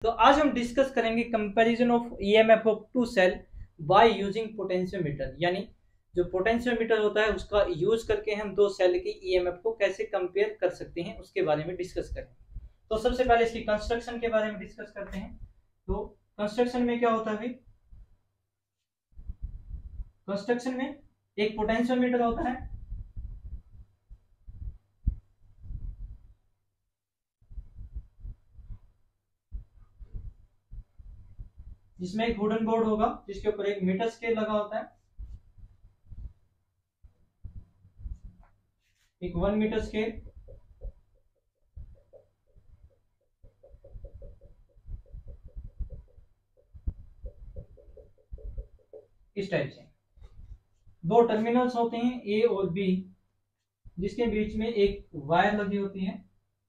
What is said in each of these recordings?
तो आज हम डिस्कस करेंगे comparison of EMF of two cell by using potentiometer, यानी जो पोटेंशियोमीटर होता है उसका यूज करके हम दो सेल की ईएमएफ को कैसे कंपेयर कर सकते हैं उसके बारे में डिस्कस करेंगे। तो सबसे पहले इसकी कंस्ट्रक्शन के बारे में डिस्कस करते हैं। तो कंस्ट्रक्शन में क्या होता है भाई, कंस्ट्रक्शन में एक पोटेंशियोमीटर होता है, जिसमें एक वुडन बोर्ड होगा जिसके ऊपर एक मीटर स्केल लगा होता है, एक 1 मीटर स्केल, इस टाइप से दो टर्मिनल्स होते हैं ए और बी, जिसके बीच में एक वायर लगी होती है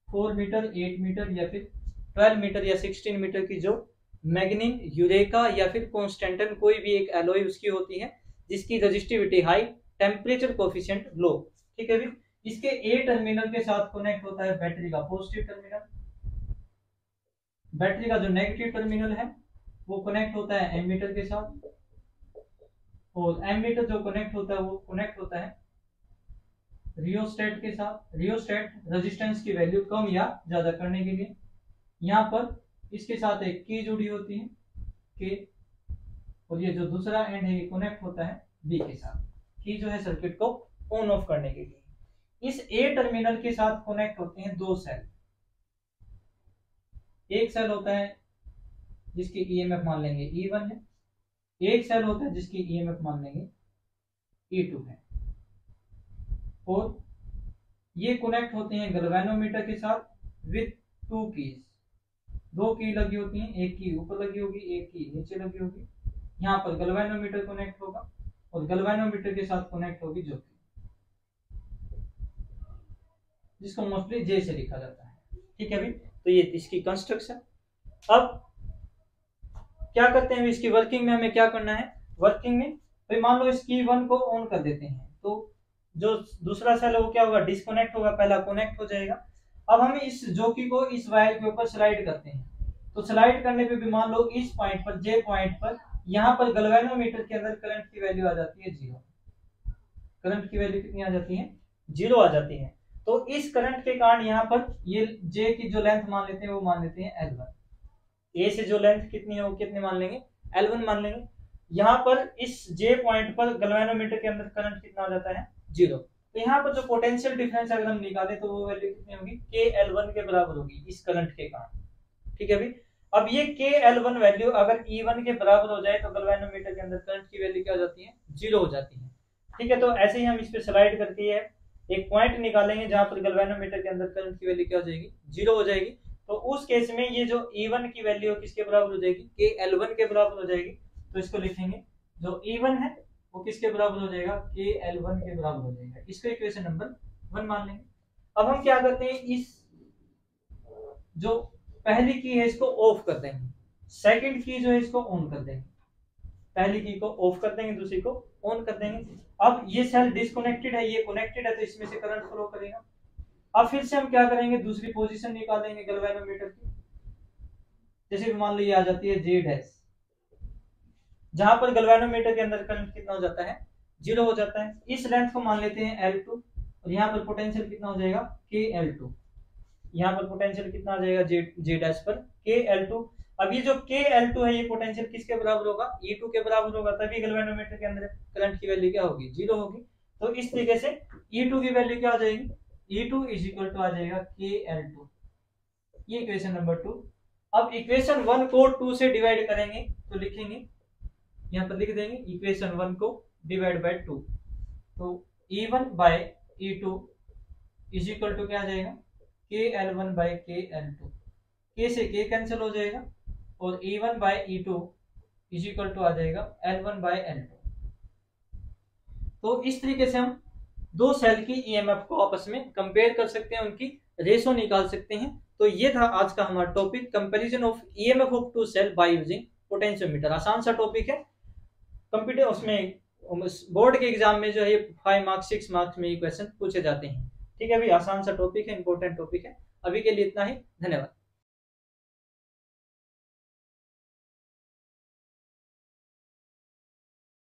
4 मीटर, 8 मीटर या फिर 12 मीटर या 16 मीटर की, जो मैग्नीन, यूरेका या फिर कॉन्स्टेंटन कोई भी एक एलॉय उसकी होती है, जिसकी रेजिस्टिविटी हाई, टेम्परेचर कोफिशिएंट लो। ठीक है भी। इसके ए टर्मिनल के साथ कनेक्ट होता है बैटरी का पॉजिटिव टर्मिनल, बैटरी का जो नेगेटिव टर्मिनल है वो कनेक्ट होता है एमीटर के साथ, और एमीटर जो कनेक्ट होता है वो कनेक्ट होता है रियोस्टेट के साथ। रियोस्टेट रेजिस्टेंस की वैल्यू कम या ज्यादा करने के लिए। यहाँ पर इसके साथ एक की जुड़ी होती है के, और ये जो दूसरा एंड है ये कनेक्ट होता है बी के साथ। की जो है सर्किट को ऑन ऑफ करने के लिए। इस ए टर्मिनल के साथ कनेक्ट होते हैं दो सेल। एक सेल होता है जिसकी ईएमएफ मान लेंगे E1 है, एक सेल होता है जिसकी ईएमएफ मान लेंगे E2 है, और ये कनेक्ट होते हैं गैल्वेनोमीटर के साथ विथ टू कीज। दो की लगी होती हैं, एक की ऊपर लगी होगी, एक की नीचे लगी होगी। यहाँ पर गैल्वेनोमीटर कनेक्ट होगा और गैल्वेनोमीटर के साथ कनेक्ट होगी जो जिसको मोस्टली जे से लिखा जाता है। ठीक है भाई। तो ये इसकी कंस्ट्रक्शन। अब क्या करते हैं इसकी वर्किंग में, हमें क्या करना है वर्किंग में। भाई मान लो इस की 1 को ऑन कर देते हैं तो जो दूसरा सेल है वो क्या होगा, डिस्कनेक्ट होगा, पहला कनेक्ट हो जाएगा। अब हम इस जोकी को इस वायर के ऊपर स्लाइड करते हैं, तो स्लाइड करने पे भी मान लो इस पॉइंट पर, जे पॉइंट पर, यहाँ पर गैल्वेनोमीटर के अंदर करंट की वैल्यू आ जाती है 0। करंट की वैल्यू कितनी आ जाती है, 0 आ जाती है। तो इस करंट के कारण यहाँ पर ये जे की जो लेंथ मान लेते हैं वो मान लेते हैं L1। ए से जो लेंथ कितनी है वो कितने मान लेंगे, L1 मान लेंगे। यहाँ पर इस जे पॉइंट पर गैल्वेनोमीटर के अंदर करंट कितना आ जाता है 0। तो यहाँ पर जो पोटेंशियल डिफरेंस अगर हम निकाले तो वो वैल्यू कितनी होगी, KL1 के बराबर होगी इस करंट के कारण। ठीक है भाई। अब ये KL1 वैल्यू अगर E1 के बराबर हो जाए तो गैल्वेनोमीटर के अंदर करंट की वैल्यू क्या हो जाती है, 0 हो जाती है। ठीक है। तो ऐसे ही हम इस पे स्लाइड करके एक पॉइंट निकालेंगे जहां पर गैल्वेनोमीटर के अंदर करंट की वैल्यू क्या हो जाएगी, 0 हो जाएगी। तो उस केस में ये जो E1 की वैल्यू किसके बराबर हो जाएगी, KL1 के बराबर हो जाएगी। तो इसको लिखेंगे जो E1 है वो किसके बराबर हो जाएगा, KL1 के बराबर हो जाएगा। इसको इक्वेशन नंबर 1 मान लेंगे। अब हम क्या करते हैं, इस जो पहली की है इसको ऑफ कर देंगे, सेकंड की जो है इसको ऑन कर देंगे। पहली की को ऑफ कर देंगे, दूसरी को ऑन कर देंगे। अब ये सेल डिस्कनेक्टेड है, ये कनेक्टेड है, तो इसमें से करंट फ्लो करेगा। अब फिर से हम क्या करेंगे, दूसरी पोजीशन निकालेंगे गैल्वेनोमीटर की। जैसे मान लो ये आ जाती है J डैश, जहां पर गैल्वेनोमीटर के अंदर करंट कितना हो जाता है, 0 हो जाता है। इस लेंथ को मान लेते हैं L2, और यहाँ पर पोटेंशियल कितना हो जाएगा, KL2। यहाँ पर पोटेंशियल कितना आ जाएगा J डैश पर, KL2। अब ये जो KL2 है ये पोटेंशियल किसके बराबर होगा, E2 के बराबर होगा, तभी गैल्वेनोमीटर के अंदर करंट की वैल्यू क्या होगी, 0 होगी। तो इस तरीके से E2 की वैल्यू क्या आ जाएगी, E2 इज इक्वल टू आ जाएगा KL2। ये इक्वेशन नंबर 2। अब इक्वेशन 1 को 2 से डिवाइड करेंगे तो लिखेंगे, यहाँ पर लिख देंगे इक्वेशन 1 को डिवाइड बाय 2। तो E1 by E2 is equal to क्या आ जाएगा, KL1 बाय KL2। K से K कैंसिल हो जाएगा, और E1 by E2 is equal to आ जाएगा L1 बाय L2। तो इस तरीके से हम दो सेल की ईएमएफ को आपस में कंपेयर कर सकते हैं, उनकी रेशो निकाल सकते हैं। तो ये था आज का हमारा topic, comparison of EMF of two cell by using potentiometer. आसान सा टॉपिक है, कंप्यूटर उसमें बोर्ड के एग्जाम में जो है 5 मार्क्स 6 मार्क्स में ये क्वेश्चन पूछे जाते हैं। ठीक है भाई, आसान सा टॉपिक है, इंपॉर्टेंट टॉपिक है। अभी के लिए इतना ही, धन्यवाद।